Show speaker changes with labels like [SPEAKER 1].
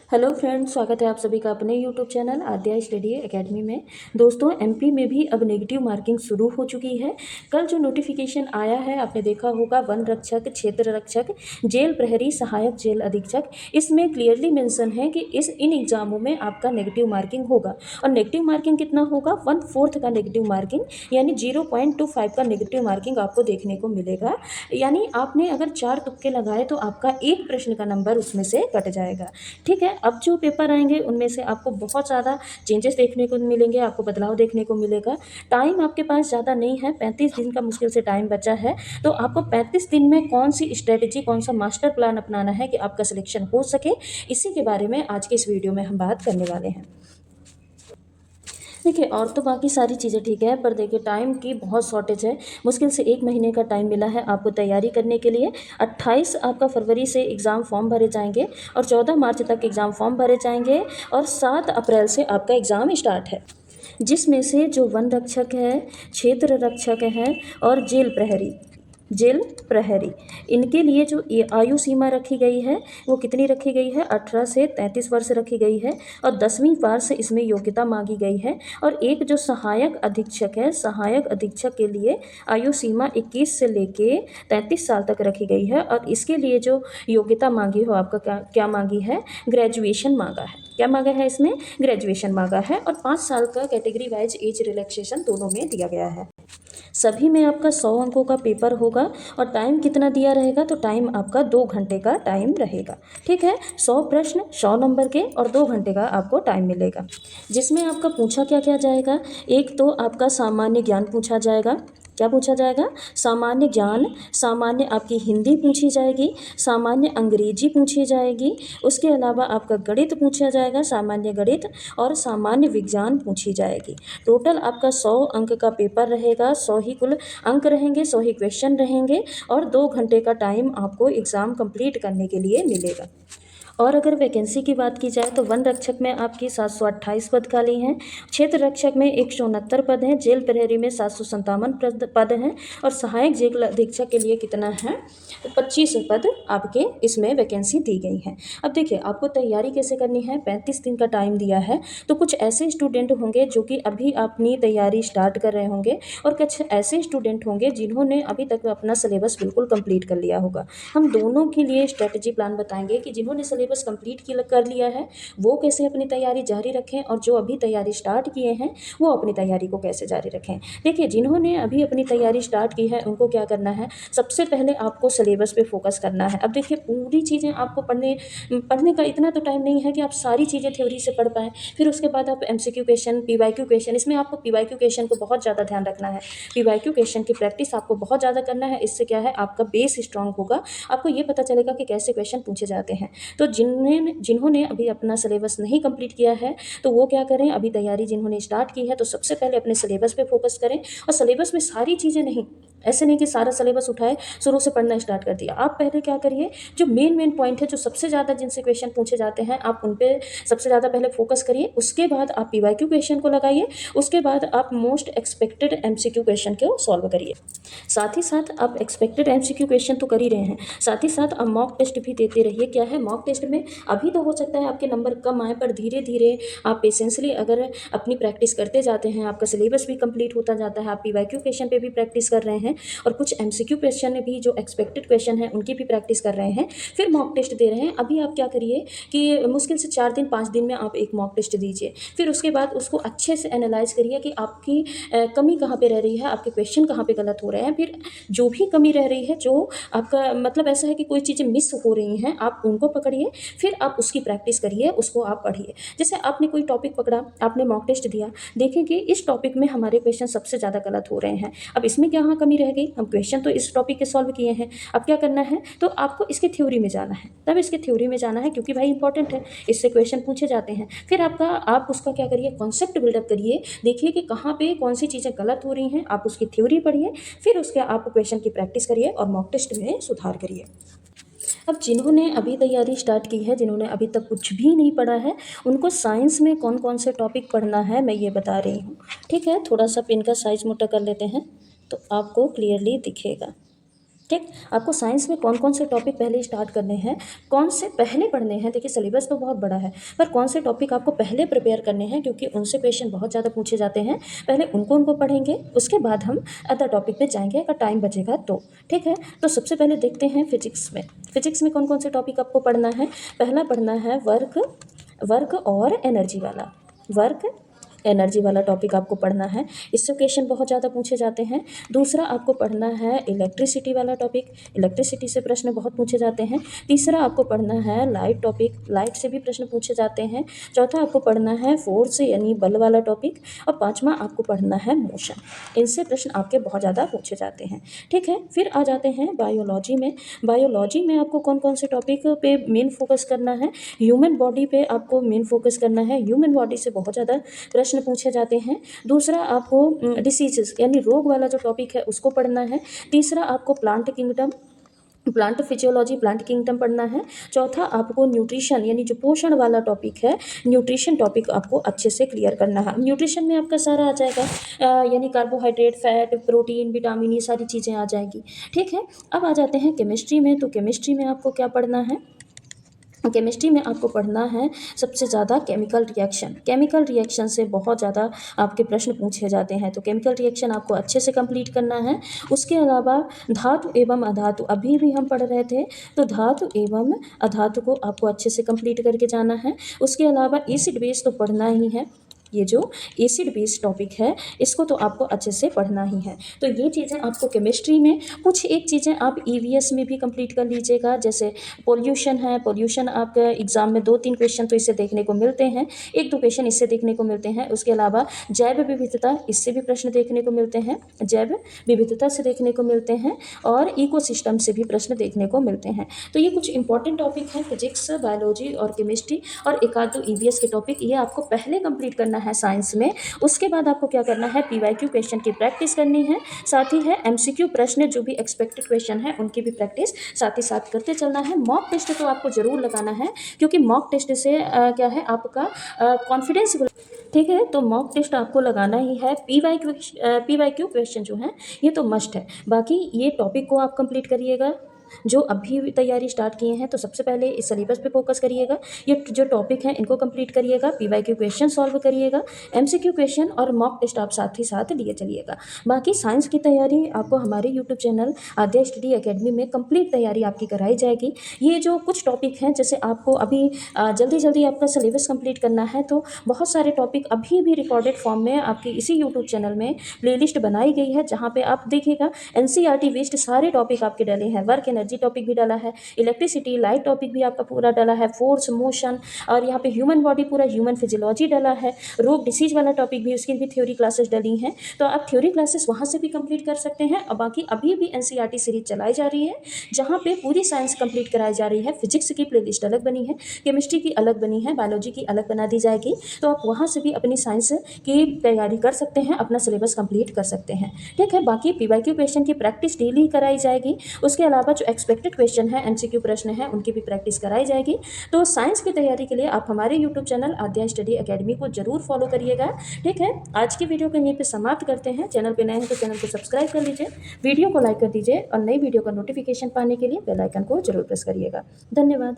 [SPEAKER 1] Hello friends, स्वागत है आप सभी का अपने यूट्यूब चैनल आद्या स्टडी एकेडमी में। दोस्तों, एमपी में भी अब नेगेटिव मार्किंग शुरू हो चुकी है। कल जो नोटिफिकेशन आया है आपने देखा होगा, वन रक्षक, क्षेत्र रक्षक, जेल प्रहरी, सहायक जेल अधीक्षक, इसमें क्लियरली मेंशन है कि इन एग्जामों में आपका नेगेटिव मार्किंग होगा। और नेगेटिव मार्किंग कितना होगा? 1/4 का नेगेटिव मार्किंग, यानी 0.25 का नेगेटिव मार्किंग आपको देखने को मिलेगा। यानी आपने अगर 4 तुक्के लगाए तो आपका एक प्रश्न का नंबर उसमें से कट जाएगा। ठीक है, अब जो पेपर आएंगे उनमें से आपको बहुत ज़्यादा चेंजेस देखने को मिलेंगे, आपको बदलाव देखने को मिलेगा। टाइम आपके पास ज़्यादा नहीं है, 35 दिन का मुश्किल से टाइम बचा है। तो आपको 35 दिन में कौन सी स्ट्रेटजी, कौन सा मास्टर प्लान अपनाना है कि आपका सिलेक्शन हो सके, इसी के बारे में आज के इस वीडियो में हम बात करने वाले हैं। देखिए, और तो बाकी सारी चीज़ें ठीक है, पर देखिए टाइम की बहुत शॉर्टेज है। मुश्किल से 1 महीने का टाइम मिला है आपको तैयारी करने के लिए। 28 आपका फरवरी से एग्ज़ाम फॉर्म भरे जाएंगे और 14 मार्च तक एग्ज़ाम फॉर्म भरे जाएंगे और 7 अप्रैल से आपका एग्ज़ाम स्टार्ट है। जिसमें से जो वन रक्षक है, क्षेत्र रक्षक है और जेल प्रहरी, इनके लिए जो ये आयु सीमा रखी गई है वो कितनी रखी गई है? 18 से 33 वर्ष रखी गई है और 10वीं बार से इसमें योग्यता मांगी गई है। और एक जो सहायक अधीक्षक है, सहायक अधीक्षक के लिए आयु सीमा 21 से लेके 33 साल तक रखी गई है और इसके लिए जो योग्यता मांगी हो, आपका क्या मांगी है? ग्रेजुएशन मांगा है। क्या मांगा है? इसमें ग्रेजुएशन मांगा है। और 5 साल का कैटेगरी वाइज एज रिलैक्सेशन दोनों में दिया गया है। सभी में आपका 100 अंकों का पेपर होगा और टाइम कितना दिया रहेगा? तो टाइम आपका 2 घंटे का टाइम रहेगा। ठीक है, 100 प्रश्न, 100 नंबर के और 2 घंटे का आपको टाइम मिलेगा। जिसमें आपका पूछा क्या क्या जाएगा? एक तो आपका सामान्य ज्ञान पूछा जाएगा। क्या पूछा जाएगा? सामान्य ज्ञान, सामान्य आपकी हिंदी पूछी जाएगी, सामान्य अंग्रेजी पूछी जाएगी, उसके अलावा आपका गणित पूछा जाएगा, सामान्य गणित, और सामान्य विज्ञान पूछी जाएगी। टोटल आपका 100 अंक का पेपर रहेगा, 100 ही कुल अंक रहेंगे, 100 ही क्वेश्चन रहेंगे और 2 घंटे का टाइम आपको एग्ज़ाम कंप्लीट करने के लिए मिलेगा। और अगर वैकेंसी की बात की जाए तो वन रक्षक में आपकी 728 पद खाली हैं, क्षेत्र रक्षक में 169 पद हैं, जेल प्रहरी में 757 पद हैं और सहायक जेल अधीक्षक के लिए कितना है? 25 पद आपके इसमें वैकेंसी दी गई हैं। अब देखिए, आपको तैयारी कैसे करनी है? 35 दिन का टाइम दिया है, तो कुछ ऐसे स्टूडेंट होंगे जो कि अभी अपनी तैयारी स्टार्ट कर रहे होंगे और कुछ ऐसे स्टूडेंट होंगे जिन्होंने अभी तक अपना सिलेबस बिल्कुल कंप्लीट कर लिया होगा। हम दोनों के लिए स्ट्रेटजी प्लान बताएंगे कि जिन्होंने सिलेबस कंप्लीट कर लिया है वो कैसे अपनी तैयारी जारी रखें और जो अभी तैयारी स्टार्ट किए हैं वो अपनी तैयारी को कैसे जारी रखें। देखिए, जिन्होंने अभी अपनी तैयारी स्टार्ट की है उनको क्या करना है? सबसे पहले आपको सिलेबस पे फोकस करना है। अब देखिए, पूरी चीज़ें आपको पढ़ने का इतना तो टाइम नहीं है कि आप सारी चीज़ें थ्योरी से पढ़ पाएँ। फिर उसके बाद आप एमसीक्यू क्वेश्चन, पीवाईक्यू क्वेश्चन, इसमें आपको पीवाईक्यू क्वेश्चन को बहुत ज़्यादा ध्यान रखना है। पीवाईक्यू क्वेश्चन की प्रैक्टिस आपको बहुत ज़्यादा करना है। इससे क्या है, आपका बेस स्ट्रांग होगा, आपको ये पता चलेगा कि कैसे क्वेश्चन पूछे जाते हैं। तो जिन्होंने अभी अपना सिलेबस नहीं कंप्लीट किया है तो वो क्या करें? अभी तैयारी जिन्होंने स्टार्ट की है तो सबसे पहले अपने सिलेबस पे फोकस करें। और सिलेबस में सारी चीज़ें नहीं, ऐसे नहीं कि सारा सिलेबस उठाए शुरू से पढ़ना स्टार्ट कर दिया। आप पहले क्या करिए, जो मेन पॉइंट है, जो सबसे ज़्यादा जिनसे क्वेश्चन पूछे जाते हैं, आप उन पे सबसे ज़्यादा पहले फोकस करिए। उसके बाद आप पीवाईक्यू क्वेश्चन को लगाइए। उसके बाद आप मोस्ट एक्सपेक्टेड एमसीक्यू क्वेश्चन को सॉल्व करिए। साथ ही साथ आप एक्सपेक्टेड एमसीक्यू क्वेश्चन तो कर ही रहे हैं, साथ ही साथ आप मॉक टेस्ट भी देते रहिए। क्या है मॉक टेस्ट में? अभी तो हो सकता है आपके नंबर कम आए, पर धीरे धीरे आप पेशेंसली अगर अपनी प्रैक्टिस करते जाते हैं, आपका सिलेबस भी कंप्लीट होता जाता है, आप पीवाईक्यू क्वेश्चन पे भी प्रैक्टिस कर रहे हैं और कुछ एमसीक्यू क्वेश्चन भी जो एक्सपेक्टेड क्वेश्चन है उनकी भी प्रैक्टिस कर रहे हैं, फिर मॉक टेस्ट दे रहे हैं। अभी आप क्या करिए कि मुश्किल से 4 दिन 5 दिन में आप एक मॉक टेस्ट दीजिए। फिर उसके बाद उसको अच्छे से एनालाइज करिए कि आपकी कमी कहाँ पे रह रही है, आपके क्वेश्चन कहाँ पे गलत हो रहे हैं। फिर जो भी कमी रह रही है, जो आपका मतलब ऐसा है कि कोई चीज़ें मिस हो रही हैं, आप उनको पकड़िए, फिर आप उसकी प्रैक्टिस करिए, उसको आप पढ़िए। जैसे आपने कोई टॉपिक पकड़ा, आपने मॉक टेस्ट दिया, देखें कि इस टॉपिक में हमारे क्वेश्चन सबसे ज़्यादा गलत हो रहे हैं, अब इसमें क्या कमी रह गई? हम क्वेश्चन तो इस टॉपिक के सॉल्व किए हैं, अब क्या करना है? तो आपको इसके थ्योरी में जाना है, तब इसके थ्योरी में जाना है क्योंकि भाई इंपॉर्टेंट है, इससे क्वेश्चन पूछे जाते हैं। फिर आप उसका क्या करिए? कॉन्सेप्ट बिल्डअप करिए, देखिए कि कहाँ पे कौन सी चीज़ें गलत हो रही हैं, आप उसकी थ्योरी पढ़िए, फिर उसके आप क्वेश्चन की प्रैक्टिस करिए और मॉक टेस्ट में सुधार करिए। अब जिन्होंने अभी तैयारी स्टार्ट की है, जिन्होंने अभी तक कुछ भी नहीं पढ़ा है, उनको साइंस में कौन कौन से टॉपिक पढ़ना है मैं ये बता रही हूँ। ठीक है, थोड़ा सा पेन का साइज मोटा कर लेते हैं तो आपको क्लियरली दिखेगा। ठीक। आपको साइंस में कौन कौन से टॉपिक पहले स्टार्ट करने हैं, कौन से पहले पढ़ने हैं। देखिए सिलेबस तो बहुत बड़ा है, पर कौन से टॉपिक आपको पहले प्रिपेयर करने हैं, क्योंकि उनसे क्वेश्चन बहुत ज़्यादा पूछे जाते हैं। पहले उनको पढ़ेंगे, उसके बाद हम अदर टॉपिक पे जाएंगे अगर टाइम बचेगा तो। ठीक है, तो सबसे पहले देखते हैं फिजिक्स में। फिजिक्स में कौन कौन से टॉपिक आपको पढ़ना है। पहला पढ़ना है वर्क और एनर्जी वाला। वर्क एनर्जी वाला टॉपिक आपको पढ़ना है, इससे क्वेश्चन बहुत ज़्यादा पूछे जाते हैं। दूसरा आपको पढ़ना है इलेक्ट्रिसिटी वाला टॉपिक, इलेक्ट्रिसिटी से प्रश्न बहुत पूछे जाते हैं। तीसरा आपको पढ़ना है लाइट टॉपिक, लाइट से भी प्रश्न पूछे जाते हैं। चौथा आपको पढ़ना है फोर्स यानी बल वाला टॉपिक, और पाँचवा आपको पढ़ना है मोशन। इनसे प्रश्न आपके बहुत ज़्यादा पूछे जाते हैं। ठीक है, फिर आ जाते हैं बायोलॉजी में। बायोलॉजी में आपको कौन कौन से टॉपिक पे मेन फोकस करना है। ह्यूमन बॉडी पे आपको मेन फोकस करना है, ह्यूमन बॉडी से बहुत ज़्यादा प्रश्न पूछे जाते हैं। दूसरा आपको डिसीजेस यानी रोग वाला जो टॉपिक है उसको पढ़ना है। तीसरा आपको plant kingdom, plant physiology, plant kingdom पढ़ना है। चौथा आपको न्यूट्रिशन यानी जो पोषण वाला टॉपिक है, न्यूट्रिशन टॉपिक आपको अच्छे से क्लियर करना है। न्यूट्रिशन में आपका सारा आ जाएगा, यानी कार्बोहाइड्रेट, फैट, प्रोटीन, विटामिन, ये सारी चीज़ें आ जाएंगी। ठीक है, अब आ जाते हैं केमिस्ट्री में। तो केमिस्ट्री में आपको क्या पढ़ना है। केमिस्ट्री में आपको पढ़ना है सबसे ज़्यादा केमिकल रिएक्शन। केमिकल रिएक्शन से बहुत ज़्यादा आपके प्रश्न पूछे जाते हैं, तो केमिकल रिएक्शन आपको अच्छे से कंप्लीट करना है। उसके अलावा धातु एवं अधातु, अभी भी हम पढ़ रहे थे, तो धातु एवं अधातु को आपको अच्छे से कंप्लीट करके जाना है। उसके अलावा एसिड बेस तो पढ़ना ही है, ये जो एसिड बेस्ड टॉपिक है इसको तो आपको अच्छे से पढ़ना ही है। तो ये चीज़ें आपको केमिस्ट्री में, कुछ एक चीज़ें आप ईवीएस में भी कंप्लीट कर लीजिएगा। जैसे पोल्यूशन है, पोल्यूशन आपका एग्जाम में 2-3 क्वेश्चन तो इससे देखने को मिलते हैं, 1-2 क्वेश्चन इससे देखने को मिलते हैं। उसके अलावा जैव विविधता, इससे भी प्रश्न देखने को मिलते हैं, जैव विविधता से देखने को मिलते हैं, और इकोसिस्टम से भी प्रश्न देखने को मिलते हैं। तो ये कुछ इंपॉर्टेंट टॉपिक हैं, फिजिक्स, बायोलॉजी और केमिस्ट्री, और एक आध 2 ईवीएस के टॉपिक, ये आपको पहले कंप्लीट करना है साइंस में। उसके बाद आपको क्या करना है, पीवाईक्यू क्वेश्चन की प्रैक्टिस करनी है, साथ ही है एमसीक्यू प्रश्न जो भी एक्सपेक्टेड क्वेश्चन है उनकी भी प्रैक्टिस साथ ही साथ करते चलना है। मॉक टेस्ट तो आपको जरूर लगाना है, क्योंकि मॉक टेस्ट से क्या है आपका कॉन्फिडेंस। ठीक है, तो मॉक टेस्ट आपको लगाना ही है। पीवाईक्यू क्वेश्चन जो है ये तो मस्ट है। बाकी ये टॉपिक को आप कंप्लीट करिएगा। जो अभी तैयारी स्टार्ट किए हैं तो सबसे पहले इस सिलेबस पे फोकस करिएगा, ये जो टॉपिक हैं इनको कंप्लीट करिएगा, पीवाईक्यू क्वेश्चन सॉल्व करिएगा, एमसीक्यू क्वेश्चन और मॉक टेस्ट आप साथ ही साथ लिए चलिएगा। बाकी साइंस की तैयारी आपको हमारे यूट्यूब चैनल आद्या स्टडी एकेडमी में कंप्लीट तैयारी आपकी कराई जाएगी। ये जो कुछ टॉपिक हैं, जैसे आपको अभी जल्दी जल्दी आपका सिलेबस कंप्लीट करना है, तो बहुत सारे टॉपिक अभी भी रिकॉर्डेड फॉर्म में आपकी इसी यूट्यूब चैनल में प्लेलिस्ट बनाई गई है, जहाँ पे आप देखिएगा एनसीईआरटी बेस्ड सारे टॉपिक आपके डले हैं। वर्क एनर्जी टॉपिक भी डाला है, इलेक्ट्रिसिटी, लाइट टॉपिक भी आपका पूरा डाला है, फोर्स, मोशन, और यहाँ पे ह्यूमन बॉडी, पूरा ह्यूमन फिजियोलॉजी डाला है, रोग डिसीज वाला टॉपिक भी, उसकी भी थ्योरी क्लासेस डली हैं। तो आप थ्योरी क्लासेस वहाँ से भी कंप्लीट कर सकते हैं। और बाकी अभी भी एनसीईआरटी सीरीज चलाई जा रही है, जहाँ पे पूरी साइंस कंप्लीट कराई जा रही है। फिजिक्स की प्लेलिस्ट अलग बनी है, केमिस्ट्री की अलग बनी है, बायोलॉजी की अलग बना दी जाएगी। तो आप वहाँ से भी अपनी साइंस की तैयारी कर सकते हैं, अपना सिलेबस कंप्लीट कर सकते हैं। ठीक है, बाकी पीवाईक्यू क्वेश्चन की प्रैक्टिस डेली कराई जाएगी। उसके अलावा जो एक्सपेक्टेड क्वेश्चन है, एमसीक्यू प्रश्न है, उनकी भी प्रैक्टिस कराई जाएगी। तो साइंस की तैयारी के लिए आप हमारे यूट्यूब चैनल आद्या स्टडी एकेडमी को जरूर फॉलो करिएगा। ठीक है, आज की वीडियो को यहीं पे समाप्त करते हैं। चैनल पे नए हैं तो चैनल को सब्सक्राइब कर लीजिए, वीडियो को लाइक कर दीजिए, और नई वीडियो का नोटिफिकेशन पाने के लिए बेल आइकन को जरूर प्रेस करिएगा। धन्यवाद।